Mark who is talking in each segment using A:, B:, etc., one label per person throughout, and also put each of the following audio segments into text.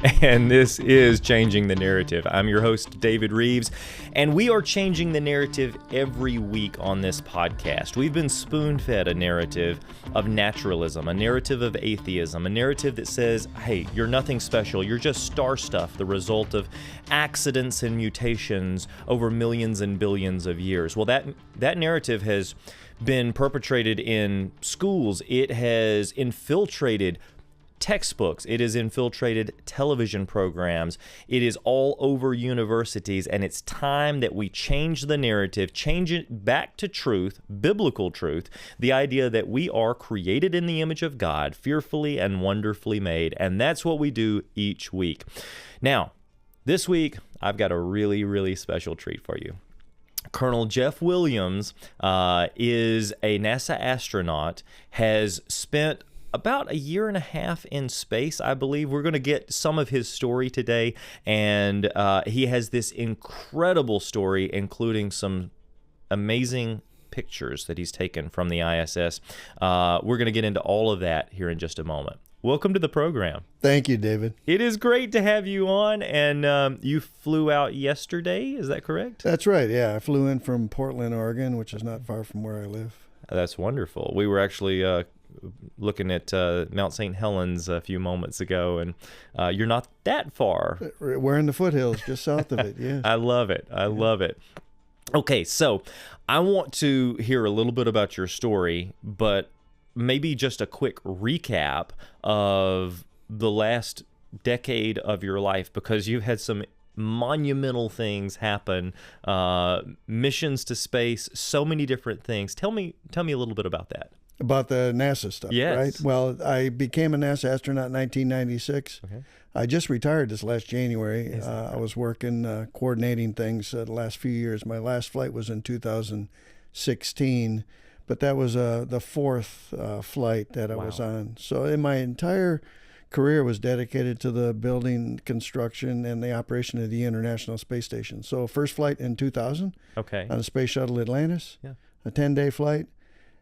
A: and this is Changing the Narrative. I'm your host, David Rives, and we are changing the narrative every week on this podcast. We've been spoon-fed a narrative of naturalism, a narrative of atheism, a narrative that says, hey, you're nothing special, you're just star stuff, the result of accidents and mutations over millions and billions of years. Well, that narrative has been perpetrated in schools. It has infiltrated textbooks. It has infiltrated television programs. It is all over universities, and it's time that we change the narrative, change it back to truth, biblical truth, the idea that we are created in the image of God, fearfully and wonderfully made, and that's what we do each week. Now, this week, I've got a really, really special treat for you. Colonel Jeff Williams is a NASA astronaut, has spent about a year and a half in space, I believe. We're going to get some of his story today, and he has this incredible story, including some amazing pictures that he's taken from the ISS. We're going to get into all of that here in just a moment. Welcome to the program.
B: Thank you, David.
A: It is great to have you on, and you flew out yesterday, is that correct?
B: That's right, yeah. I flew in from Portland, Oregon, which is not far from where I live.
A: That's wonderful. We were actually looking at Mount St. Helens a few moments ago, and you're not that far.
B: We're in the foothills, just south of it, yes.
A: I love it. I love it. Okay, so I want to hear a little bit about your story, but maybe just a quick recap of the last decade of your life, because you've had some monumental things happen, missions to space, so many different things. Tell me a little bit about that.
B: About the NASA stuff,
A: yes.
B: Right? Well, I became a NASA astronaut in 1996.
A: Okay.
B: I just retired this last January.
A: Exactly.
B: I was working, coordinating things the last few years. My last flight was in 2016, but that was the fourth flight that I was on. So in my entire career was dedicated to the building, construction, and the operation of the International Space Station. So first flight in 2000
A: Okay.
B: on the Space Shuttle Atlantis,
A: Yeah.
B: a 10-day flight.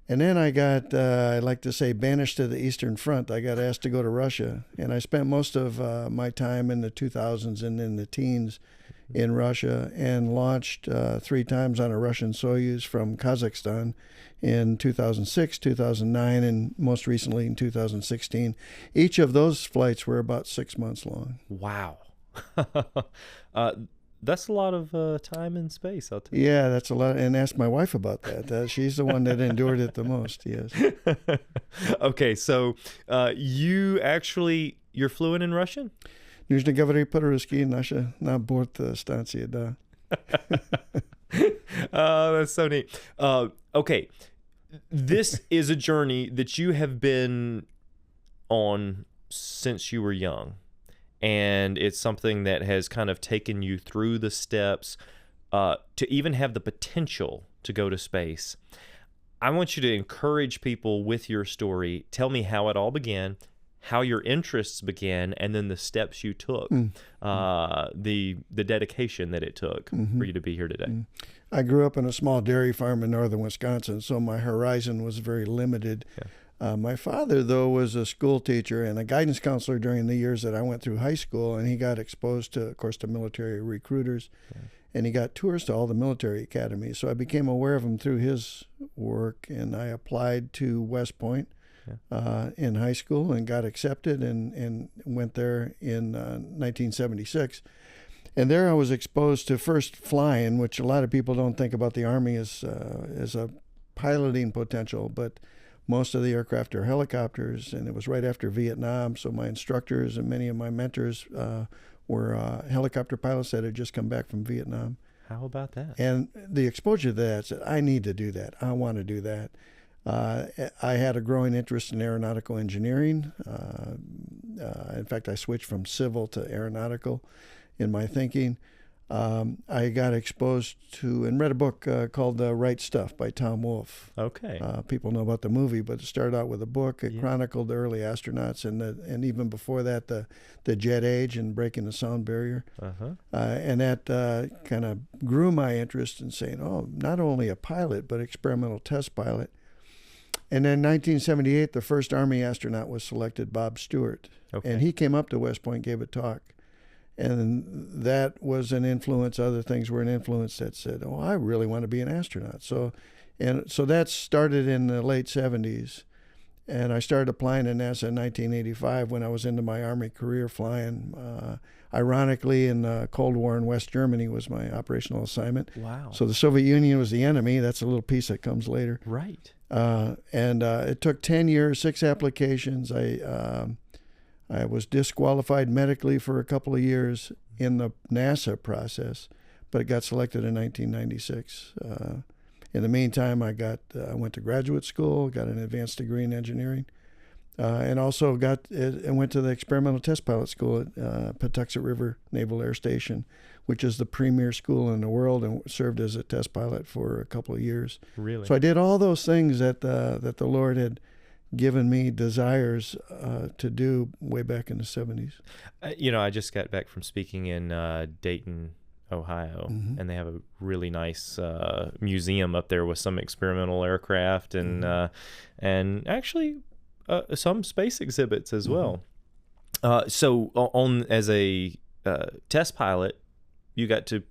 B: And then I got, I like to say, banished to the Eastern Front. I got asked to go to Russia. And I spent most of my time in the 2000s and in the teens in Russia, and launched 3 times on a Russian Soyuz from Kazakhstan in 2006, 2009, and most recently in 2016. Each of those flights were about 6 months long.
A: Wow. That's a lot of time in space, I'll tell you.
B: Yeah, that's a lot. And ask my wife about that. She's the one that endured it the most, yes.
A: Okay, so you're fluent in Russian?
B: Nizhny говори по-русски, наша на борт станции, да.
A: Oh, that's so neat. Okay, this is a journey that you have been on since you were young, and it's something that has kind of taken you through the steps to even have the potential to go to space. I want you to encourage people with your story. Tell me how it all began, how your interests began, and then the steps you took, the dedication that it took for you to be here today.
B: I grew up in a small dairy farm in northern Wisconsin, so my horizon was very limited.
A: Yeah.
B: My father, though, was a school teacher and a guidance counselor during the years that I went through high school, and he got exposed to, of course, to military recruiters, and he got tours to all the military academies. So I became aware of him through his work, and I applied to West Point in high school and got accepted and went there in 1976. And there I was exposed to first flying, which a lot of people don't think about the Army as a piloting potential, but most of the aircraft are helicopters, and it was right after Vietnam, so my instructors and many of my mentors were helicopter pilots that had just come back from Vietnam.
A: How about that?
B: And the exposure to that said, I need to do that. I want to do that. I had a growing interest in aeronautical engineering. In fact, I switched from civil to aeronautical in my thinking. I got exposed to and read a book called Right Stuff by Tom Wolfe.
A: Okay.
B: People know about the movie, but it started out with a book. It chronicled the early astronauts and even before that, the jet age and breaking the sound barrier. And that kind of grew my interest in saying, oh, not only a pilot, but experimental test pilot. And then 1978, the first Army astronaut was selected, Bob Stewart.
A: Okay.
B: And he came up to West Point, gave a talk. And that was an influence. Other things were an influence that said, oh, I really want to be an astronaut. So that started in the late 70s. And I started applying to NASA in 1985 when I was into my Army career flying. Ironically, in the Cold War in West Germany was my operational assignment.
A: Wow.
B: So the Soviet Union was the enemy. That's a little piece that comes later.
A: Right.
B: And it took 10 years, 6 applications. I was disqualified medically for a couple of years in the NASA process, but it got selected in 1996. In the meantime, I went to graduate school, got an advanced degree in engineering, and also went to the experimental test pilot school at Patuxent River Naval Air Station, which is the premier school in the world, and served as a test pilot for a couple of years.
A: Really?
B: So I did all those things that the Lord had given me desires to do way back in the 70s.
A: I just got back from speaking in Dayton, Ohio,
B: Mm-hmm.
A: and they have a really nice museum up there with some experimental aircraft and and actually some space exhibits as well. So as a test pilot, you got to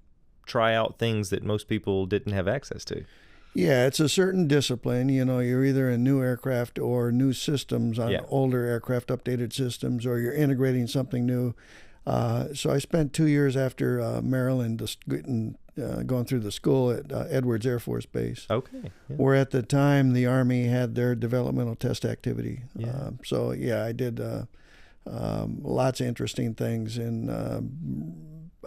A: try out things that most people didn't have access to.
B: Yeah, it's a certain discipline. You're either in new aircraft or new systems on older aircraft, updated systems, or you're integrating something new. So I spent 2 years after Maryland going through the school at Edwards Air Force Base.
A: Okay. Yeah.
B: Where at the time the Army had their developmental test activity.
A: Yeah.
B: I did lots of interesting things in,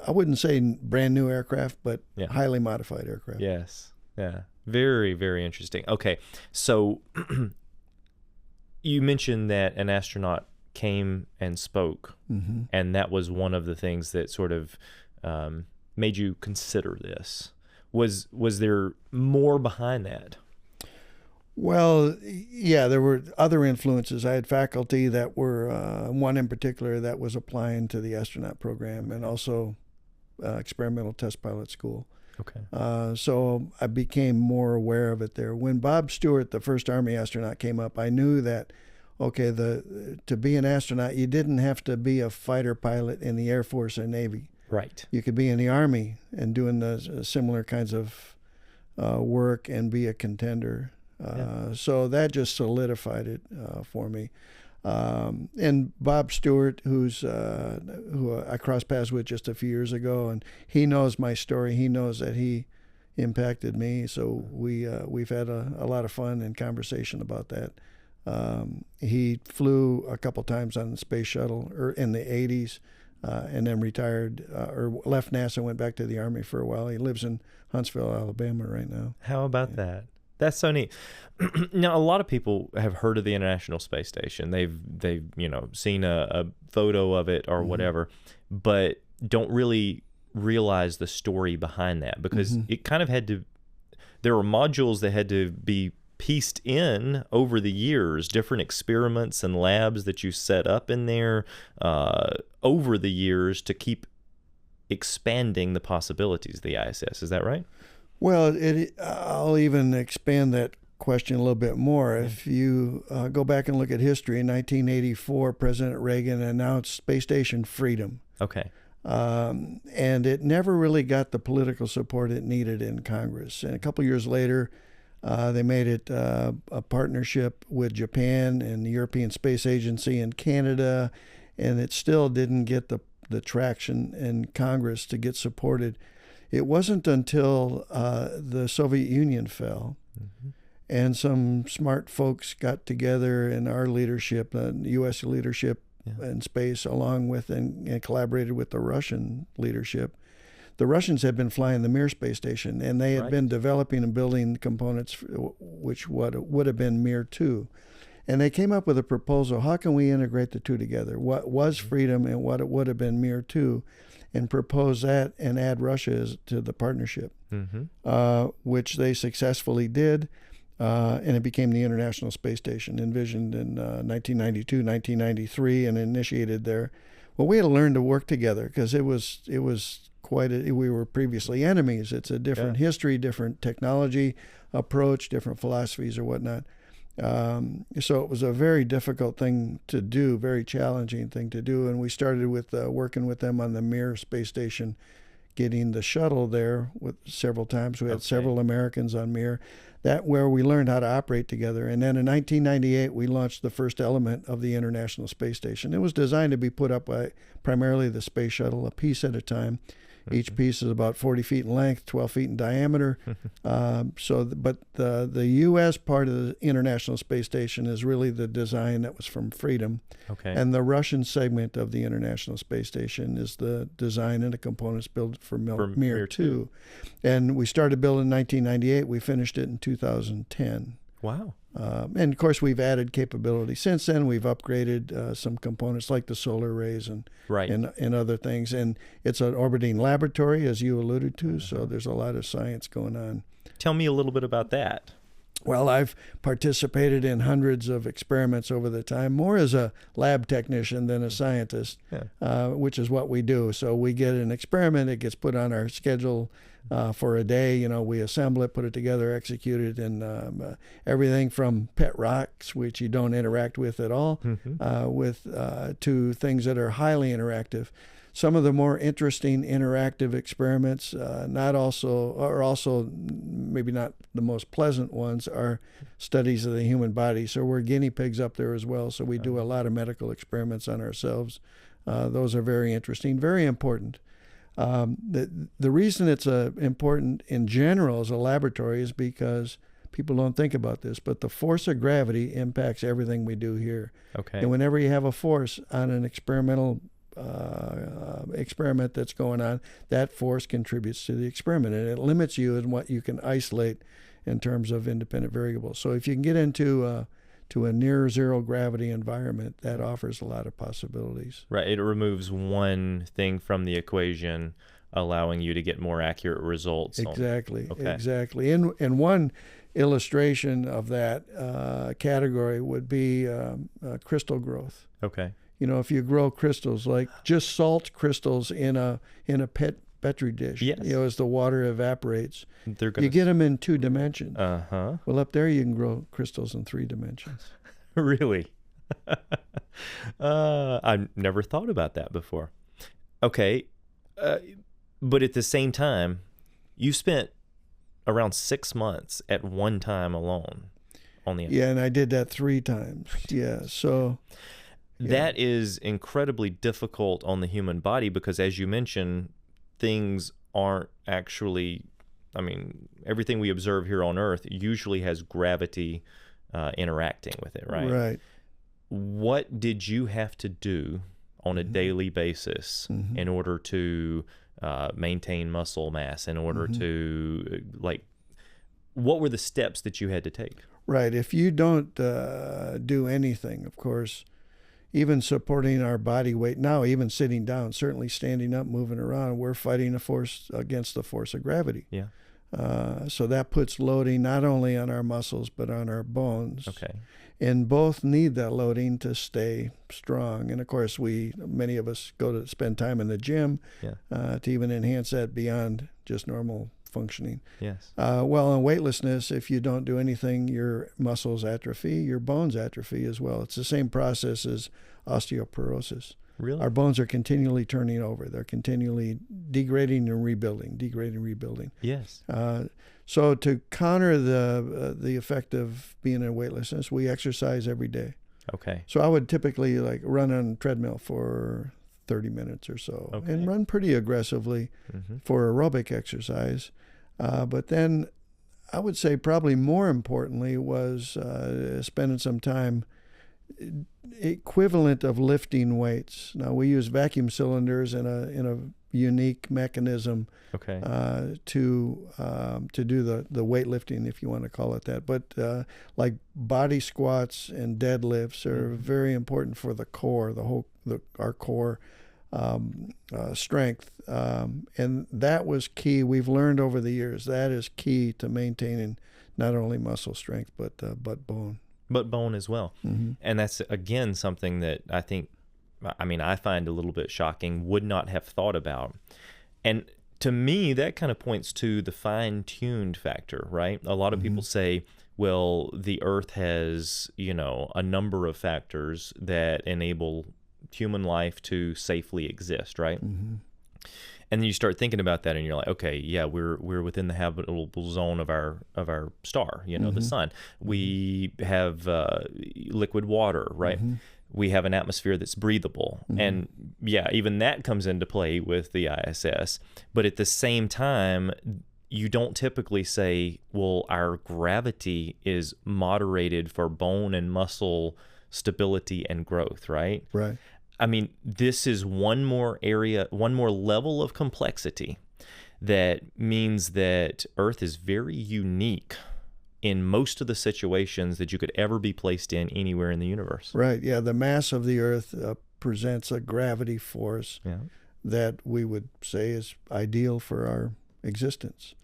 B: I wouldn't say brand new aircraft, but highly modified aircraft.
A: Yes. Yeah. Very, very interesting. Okay. So you mentioned that an astronaut came and spoke, and that was one of the things that sort of made you consider this. Was there more behind that?
B: Well, yeah, there were other influences. I had faculty that were, one in particular that was applying to the astronaut program, and also experimental test pilot school.
A: Okay.
B: So I became more aware of it there. When Bob Stewart, the first Army astronaut, came up, I knew that, okay, to be an astronaut, you didn't have to be a fighter pilot in the Air Force or Navy.
A: Right.
B: You could be in the Army and doing the similar kinds of work and be a contender. So that just solidified it for me. And Bob Stewart, who I crossed paths with just a few years ago, and he knows my story. He knows that he impacted me. So we've had a lot of fun and conversation about that. He flew a couple times on the space shuttle in the 80s, and then retired or left NASA and went back to the Army for a while. He lives in Huntsville, Alabama right now.
A: How about that? That's so neat. Now, a lot of people have heard of the International Space Station. They've seen a photo of it or whatever, but don't really realize the story behind that, because it kind of there were modules that had to be pieced in over the years, different experiments and labs that you set up in there over the years to keep expanding the possibilities of the ISS. Is that right?
B: Well, I'll even expand that question a little bit more. If you go back and look at history, in 1984, President Reagan announced Space Station Freedom.
A: Okay.
B: And it never really got the political support it needed in Congress. And a couple years later, they made it a partnership with Japan and the European Space Agency and Canada, and it still didn't get the traction in Congress to get supported. It wasn't until the Soviet Union fell and some smart folks got together in our leadership, the U.S. leadership in space, along with and collaborated with the Russian leadership. The Russians had been flying the Mir space station, and they had been developing and building components which would have been Mir 2. And they came up with a proposal: how can we integrate the two together? What was Freedom and what it would have been Mir 2? And propose that and add Russia to the partnership, which they successfully did, and it became the International Space Station, envisioned in 1992, 1993, and initiated there. Well, we had to learn to work together because it was we were previously enemies. It's a different history, different technology approach, different philosophies or whatnot. So it was a very difficult thing to do, very challenging thing to do. And we started with working with them on the Mir space station, getting the shuttle there with several times. We had several Americans on Mir, that where we learned how to operate together. And then in 1998, we launched the first element of the International Space Station. It was designed to be put up by primarily the space shuttle, a piece at a time. Each piece is about 40 feet in length, 12 feet in diameter. But the U.S. part of the International Space Station is really the design that was from Freedom.
A: Okay.
B: And the Russian segment of the International Space Station is the design and the components built for Mir 2. And we started building in 1998. We finished it in 2010.
A: Wow.
B: And of course, we've added capability. Since then, we've upgraded some components like the solar arrays and other things. And it's an orbiting laboratory, as you alluded to, so there's a lot of science going on.
A: Tell me a little bit about that.
B: Well, I've participated in hundreds of experiments over the time, more as a lab technician than a scientist, which is what we do. So we get an experiment, it gets put on our schedule for a day. You know, we assemble it, put it together, execute it, and everything from pet rocks, which you don't interact with at all, to things that are highly interactive. Some of the more interesting interactive experiments, also maybe not the most pleasant ones, are studies of the human body. So we're guinea pigs up there as well. So we do a lot of medical experiments on ourselves. Those are very interesting, very important. The reason it's important in general as a laboratory is because people don't think about this, but the force of gravity impacts everything we do here.
A: Okay.
B: And whenever you have a force on an experiment that's going on, that force contributes to the experiment, and it limits you in what you can isolate in terms of independent variables. So if you can get into a near zero gravity environment, that offers a lot of possibilities.
A: Right. It removes one thing from the equation, allowing you to get more accurate results.
B: Exactly. Exactly. And one illustration of that category would be crystal growth.
A: Okay.
B: You know, if you grow crystals, like just salt crystals in a Petri dish, as the water evaporates, you get them in 2 dimensions. Well, up there you can grow crystals in 3 dimensions.
A: Really? I've never thought about that before. Okay. But at the same time, you spent around 6 months at one time alone on the
B: and I did that 3 times. So
A: that is incredibly difficult on the human body because, as you mentioned, things aren't actually, everything we observe here on Earth usually has gravity interacting with it, right?
B: Right.
A: What did you have to do on a daily basis in order to maintain muscle mass, in order to, what were the steps that you had to take?
B: Right. If you don't do anything, of course, even supporting our body weight now, even sitting down, certainly standing up, moving around, we're fighting a force against the force of gravity.
A: Yeah.
B: So that puts loading not only on our muscles, but on our bones.
A: Okay.
B: And both need that loading to stay strong. And of course, many of us go to spend time in the gym to even enhance that beyond just normal functioning.
A: Yes.
B: Well, in weightlessness, if you don't do anything, your muscles atrophy, your bones atrophy as well. It's the same process as osteoporosis.
A: Really?
B: Our bones are continually turning over. They're continually degrading and rebuilding.
A: Yes.
B: So to counter the effect of being in weightlessness, we exercise every day.
A: Okay.
B: So I would typically run on a treadmill for 30 minutes or so and run pretty aggressively for aerobic exercise. But then I would say probably more importantly was spending some time equivalent of lifting weights. Now we use vacuum cylinders in a unique mechanism to do the weightlifting, if you want to call it that. But like body squats and deadlifts are very important for the core, our core strength, and that was key. We've learned over the years that is key to maintaining not only muscle strength but bone.
A: But bone as well. And that's again something that I think, I find a little bit shocking. Would not have thought about. And to me, that kind of points to the fine-tuned factor, right? A lot of people say, well, the Earth has, a number of factors that enable human life to safely exist, right? And then you start thinking about that, and you're like, okay, yeah, we're within the habitable zone of our star, the sun. We have liquid water, right? We have an atmosphere that's breathable, and yeah, even that comes into play with the ISS. But at the same time, you don't typically say, well, our gravity is moderated for bone and muscle stability and growth, right?
B: Right.
A: I mean, this is one more level of complexity that means that Earth is very unique in most of the situations that you could ever be placed in anywhere in the universe.
B: Right. Yeah. The mass of the Earth presents a gravity force that we would say is ideal for our existence.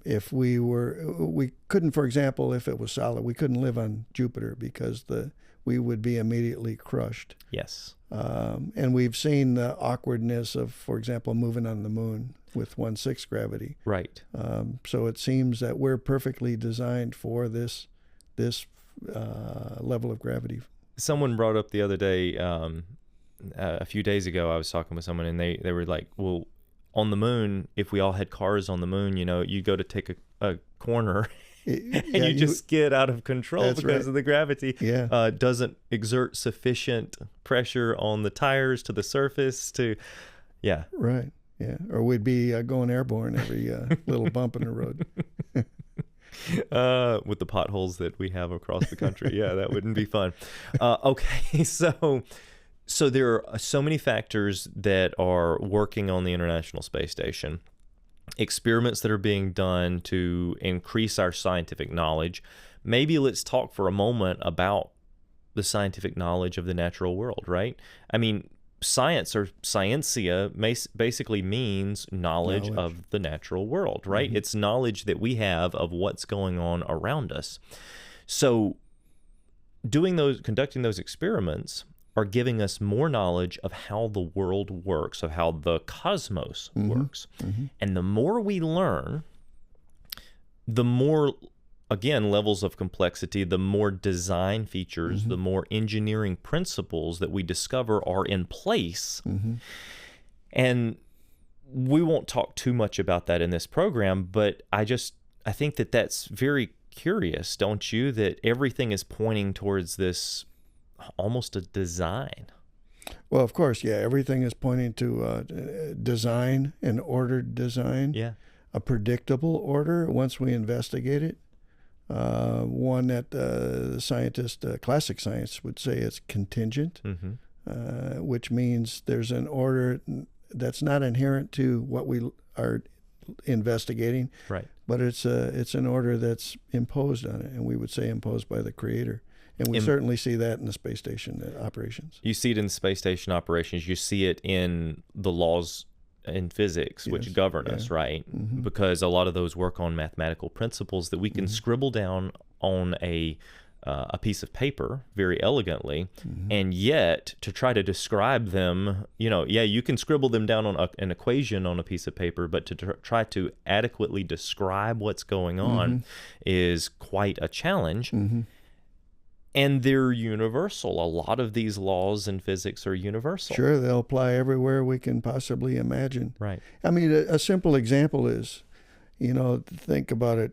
B: If we couldn't, for example, if it was solid, we couldn't live on Jupiter because we would be immediately crushed.
A: Yes.
B: And we've seen the awkwardness of, for example, moving on the moon with 1/6 gravity.
A: Right.
B: So it seems that we're perfectly designed for this level of gravity. Someone
A: brought up the other day, a few days ago, I was talking with someone, and they were like, well, on the moon, if we all had cars on the moon, you go to take a corner and you just skid out of control because of the gravity.
B: Yeah.
A: Doesn't exert sufficient pressure on the tires to the surface to, yeah.
B: Right. Yeah. Or we'd be going airborne every little bump in the road.
A: With the potholes that we have across the country. Yeah, that wouldn't be fun. Okay, so there are so many factors that are working on the International Space Station, experiments that are being done to increase our scientific knowledge. Maybe let's talk for a moment about the scientific knowledge of the natural world, right? I mean, science or scientia basically means knowledge of the natural world, right? It's knowledge that we have of what's going on around us. So conducting those experiments are giving us more knowledge of how the world works, of how the cosmos works. And the more we learn, the more, again, levels of complexity, the more design features, the more engineering principles that we discover are in place. And we won't talk too much about that in this program, but I think that that's very curious, don't you? That everything is pointing towards this almost a design.
B: Well, of course, yeah. Everything is pointing to design, an ordered design, a predictable order once we investigate it. One that the scientist, classic science, would say it's contingent, which means there's an order that's not inherent to what we are investigating,
A: right?
B: But it's an order that's imposed on it, and we would say imposed by the Creator. And we certainly see that in the space station operations.
A: You see it in the space station operations. You see it in the laws in physics, which govern us, right? Because a lot of those work on mathematical principles that we can scribble down on a piece of paper very elegantly, and yet to try to describe them, you can scribble them down on an equation on a piece of paper, but to try to adequately describe what's going on is quite a challenge. And they're universal. A lot of these laws in physics are universal.
B: Sure, they'll apply everywhere we can possibly imagine.
A: Right.
B: I mean, a simple example is, think about it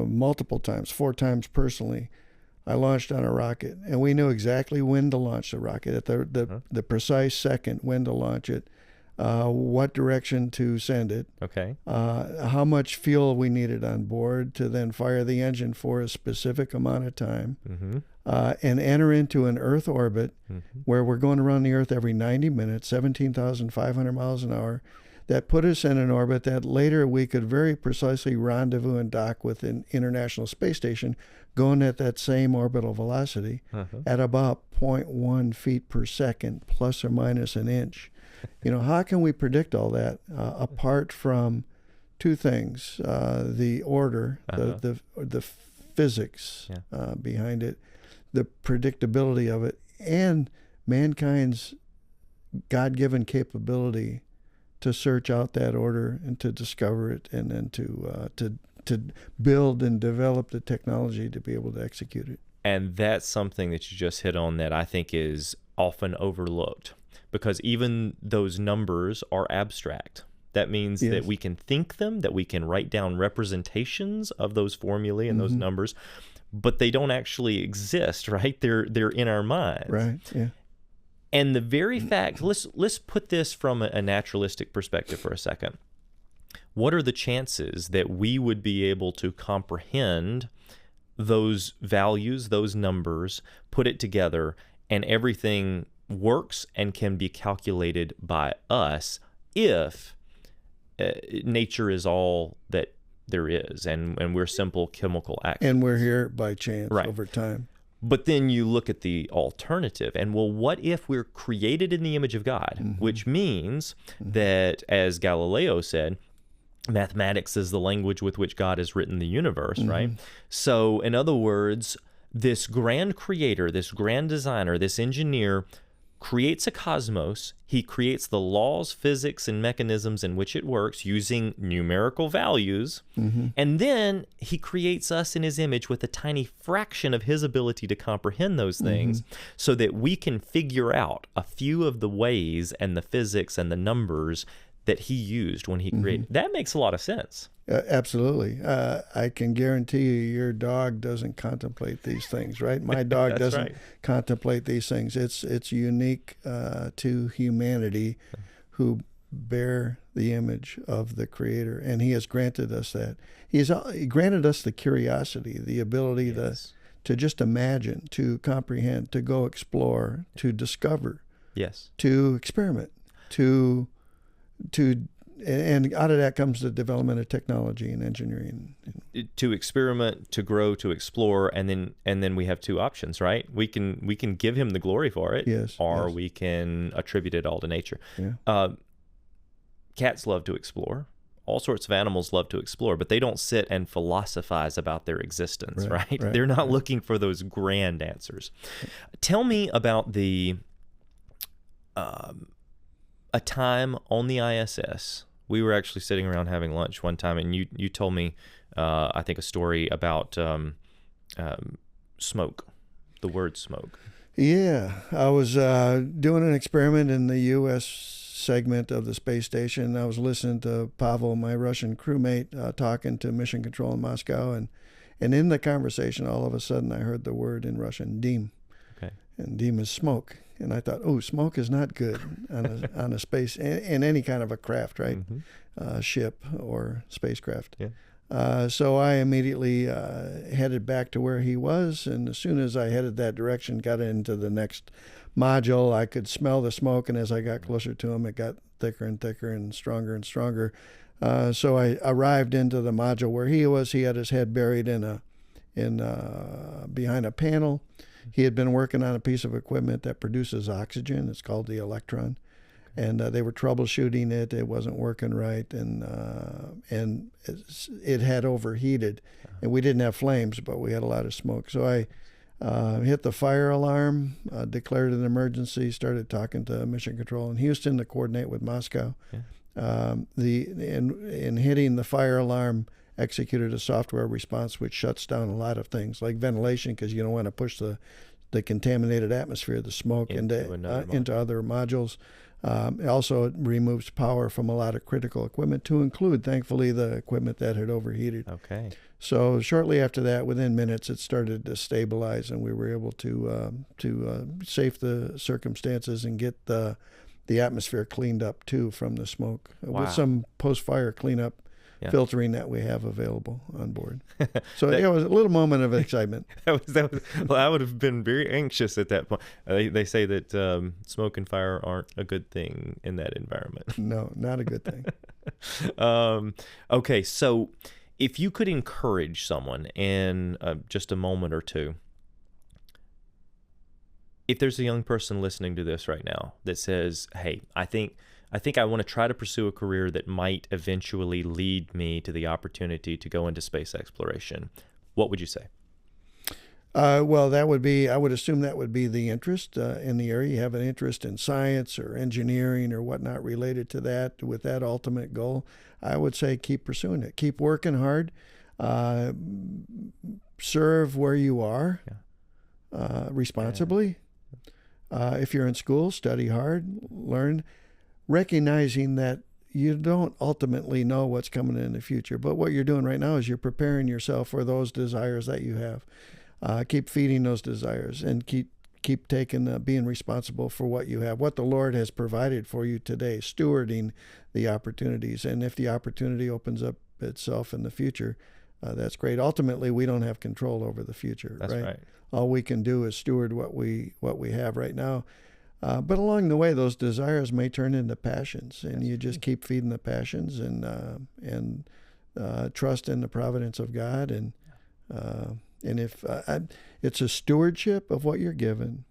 B: multiple times, 4 times personally. I launched on a rocket, and we knew exactly when to launch the rocket, at the precise second when to launch it, what direction to send it, how much fuel we needed on board to then fire the engine for a specific amount of time, and enter into an Earth orbit where we're going around the Earth every 90 minutes, 17,500 miles an hour. That put us in an orbit that later we could very precisely rendezvous and dock with an International Space Station, going at that same orbital velocity at about 0.1 feet per second, plus or minus an inch. How can we predict all that apart from 2 things: the order, the physics behind it, the predictability of it, and mankind's God-given capability to search out that order and to discover it, and then to build and develop the technology to be able to execute it.
A: And that's something that you just hit on that I think is often overlooked, because even those numbers are abstract. That means
B: Yes.
A: that we can think them, that we can write down representations of those formulae and those numbers, but they don't actually exist, right? They're in our minds.
B: Right. Yeah.
A: And the very fact, let's put this from a naturalistic perspective for a second. What are the chances that we would be able to comprehend those values, those numbers, put it together, and everything works and can be calculated by us if nature is all that there is, and we're simple chemical actions?
B: And we're here by chance
A: Right.
B: over time.
A: But then you look at the alternative, and well, what if we're created in the image of God, which means that, as Galileo said, mathematics is the language with which God has written the universe, right? So, in other words, this grand creator, this grand designer, this engineer creates a cosmos. He creates the laws, physics, and mechanisms in which it works using numerical values. And then he creates us in his image with a tiny fraction of his ability to comprehend those things, so that we can figure out a few of the ways and the physics and the numbers that he used when he created. That makes a lot of sense.
B: Absolutely. I can guarantee you your dog doesn't contemplate these things, right? My dog
A: That's
B: doesn't
A: right.
B: contemplate these things. It's unique to humanity, who bear the image of the Creator, and he has granted us that. He granted us the curiosity, the ability
A: Yes.
B: to just imagine, to comprehend, to go explore, to discover,
A: Yes.
B: to experiment, and out of that comes the development of technology and engineering.
A: To experiment, to grow, to explore, and then we have two options, right? We can give him the glory for it,
B: Yes,
A: or
B: yes.
A: we can attribute it all to nature.
B: Yeah.
A: Cats love to explore. All sorts of animals love to explore, but they don't sit and philosophize about their existence, right?
B: Right,
A: They're not
B: right.
A: looking for those grand answers. Tell me about a time on the ISS. We were actually sitting around having lunch one time, and you told me, I think, a story about smoke, the word smoke.
B: Yeah, I was doing an experiment in the U.S. segment of the space station. I was listening to Pavel, my Russian crewmate, talking to Mission Control in Moscow, and in the conversation, all of a sudden, I heard the word in Russian, "dim,"
A: Okay.
B: and "dim" is smoke. And I thought, oh, smoke is not good on a space, in any kind of a craft, right? Ship or spacecraft.
A: Yeah.
B: So I immediately headed back to where he was, and as soon as I headed that direction, got into the next module, I could smell the smoke, and as I got closer to him, it got thicker and thicker and stronger. So I arrived into the module where he was. He had his head buried behind a panel. He had been working on a piece of equipment that produces oxygen. It's called the Electron. And they were troubleshooting it. It wasn't working right, and it had overheated. And we didn't have flames, but we had a lot of smoke. So I hit the fire alarm, declared an emergency, started talking to Mission Control in Houston to coordinate with Moscow.
A: Yeah.
B: In hitting the fire alarm, executed a software response which shuts down a lot of things like ventilation, because you don't want to push the contaminated atmosphere, the smoke, into other modules. It also removes power from a lot of critical equipment, to include, thankfully, the equipment that had overheated.
A: Okay.
B: So shortly after that, within minutes, it started to stabilize, and we were able to safe the circumstances and get the atmosphere cleaned up too from the smoke, with some post-fire cleanup. Yeah. Filtering that we have available on board. So it was a little moment of excitement.
A: That was, well, I would have been very anxious at that point. They say that smoke and fire aren't a good thing in that environment.
B: No, not a good thing.
A: Okay, so if you could encourage someone in just a moment or two, if there's a young person listening to this right now that says, hey, I think I want to try to pursue a career that might eventually lead me to the opportunity to go into space exploration, what would you say?
B: Well, that would be, I would assume that would be the interest in the area. You have an interest in science or engineering or whatnot related to that, with that ultimate goal. I would say keep pursuing it. Keep working hard. Serve where you are responsibly. If you're in school, study hard, learn, recognizing that you don't ultimately know what's coming in the future. But what you're doing right now is you're preparing yourself for those desires that you have. Keep feeding those desires, and keep taking, being responsible for what you have, what the Lord has provided for you today, stewarding the opportunities. And if the opportunity opens up itself in the future, that's great. Ultimately, we don't have control over the future.
A: That's right.
B: All we can do is steward what we have right now. But along the way, those desires may turn into passions, and you just keep feeding the passions, and trust in the providence of God. And if it's a stewardship of what you're given,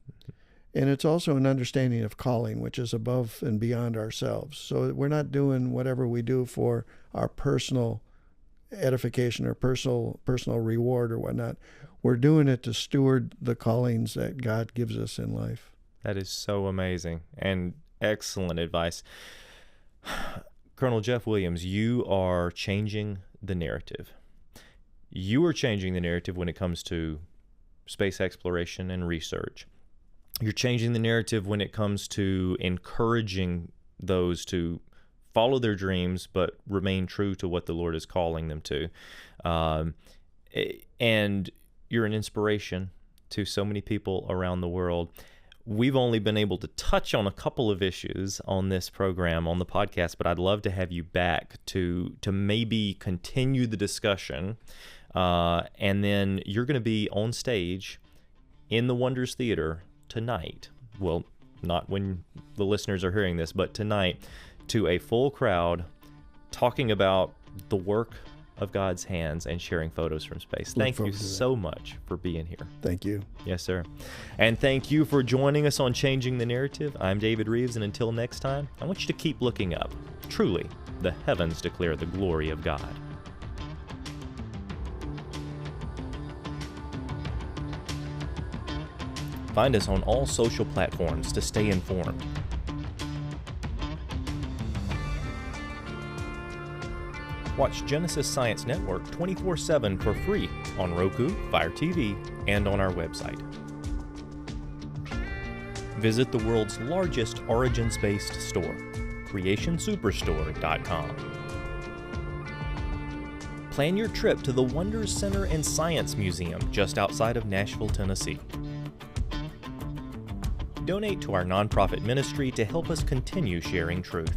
B: and it's also an understanding of calling, which is above and beyond ourselves. So we're not doing whatever we do for our personal edification or personal reward or whatnot. We're doing it to steward the callings that God gives us in life.
A: That is so amazing and excellent advice. Colonel Jeff Williams, you are changing the narrative. You are changing the narrative when it comes to space exploration and research. You're changing the narrative when it comes to encouraging those to follow their dreams but remain true to what the Lord is calling them to. And you're an inspiration to so many people around the world. We've only been able to touch on a couple of issues on this program, on the podcast, but I'd love to have you back to maybe continue the discussion. And then you're going to be on stage in the Wonders Theater tonight. Well, not when the listeners are hearing this, but tonight, to a full crowd, talking about the work of God's hands and sharing photos from space. Thank you so much for being here.
B: Thank you.
A: Yes, sir. And thank you for joining us on Changing the Narrative. I'm David Rives, and until next time, I want you to keep looking up. Truly, the heavens declare the glory of God. Find us on all social platforms to stay informed. Watch Genesis Science Network 24/7 for free on Roku, Fire TV, and on our website. Visit the world's largest origins-based store, creationsuperstore.com. Plan your trip to the Wonders Center and Science Museum just outside of Nashville, Tennessee. Donate to our nonprofit ministry to help us continue sharing truth.